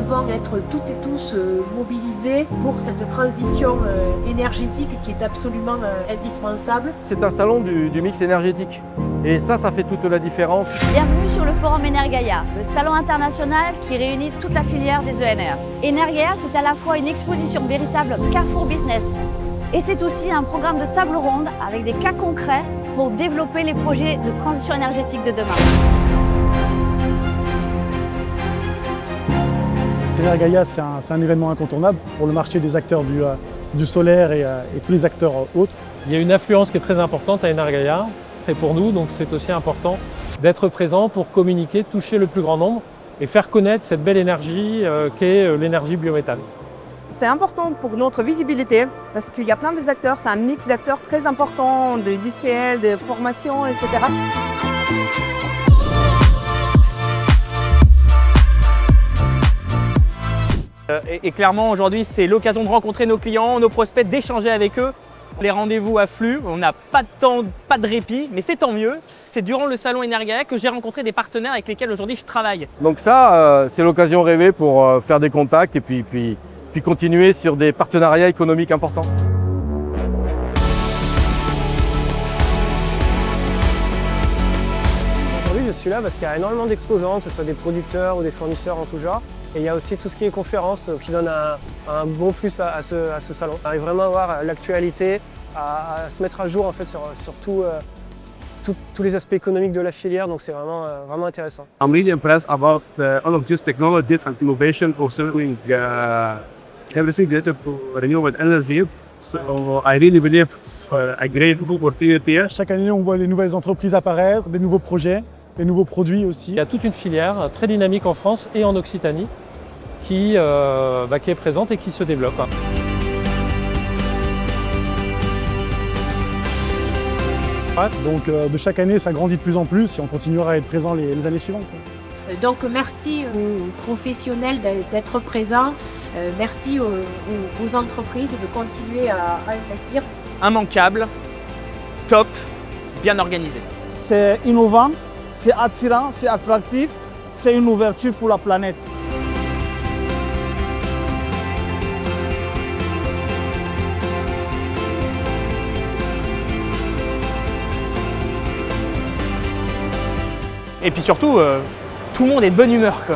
devons être toutes et tous mobilisés pour cette transition énergétique qui est absolument indispensable. C'est un salon du mix énergétique et ça fait toute la différence. Bienvenue sur le Forum Energaia, le salon international qui réunit toute la filière des ENR. Energaia, c'est à la fois une exposition véritable Carrefour Business et c'est aussi un programme de table ronde avec des cas concrets pour développer les projets de transition énergétique de demain. Energaia, c'est un événement incontournable pour le marché des acteurs du solaire et tous les acteurs autres. Il y a une influence qui est très importante à Energaia et pour nous, donc c'est aussi important d'être présent pour communiquer, toucher le plus grand nombre et faire connaître cette belle énergie qu'est l'énergie biométhane. C'est important pour notre visibilité parce qu'il y a plein d'acteurs, c'est un mix d'acteurs très important, d'industriels, de formations, etc. Et clairement aujourd'hui c'est l'occasion de rencontrer nos clients, nos prospects, d'échanger avec eux. Les rendez-vous affluent, on n'a pas de temps, pas de répit, mais c'est tant mieux. C'est durant le salon Energaia que j'ai rencontré des partenaires avec lesquels aujourd'hui je travaille. Donc ça, c'est l'occasion rêvée pour faire des contacts et puis continuer sur des partenariats économiques importants. Aujourd'hui, je suis là parce qu'il y a énormément d'exposants, que ce soit des producteurs ou des fournisseurs en tout genre. Et il y a aussi tout ce qui est conférences qui donne un bon plus à ce salon. On arrive vraiment à voir l'actualité, à se mettre à jour en fait, sur tous les aspects économiques de la filière, donc c'est vraiment intéressant. I'm really impressed about all of these technologies and innovation concerning everything related to renewable energy. So I really believe it's a great opportunity. Chaque année, on voit des nouvelles entreprises apparaître, des nouveaux projets, des nouveaux produits aussi. Il y a toute une filière très dynamique en France et en Occitanie qui est présente et qui se développe. Donc de chaque année, ça grandit de plus en plus et on continuera à être présent les années suivantes. Donc merci aux professionnels d'être présents, merci aux entreprises de continuer à investir. Immanquable, top, bien organisé. C'est innovant, c'est attirant, c'est attractif, c'est une ouverture pour la planète. Et puis surtout, tout le monde est de bonne humeur, quoi.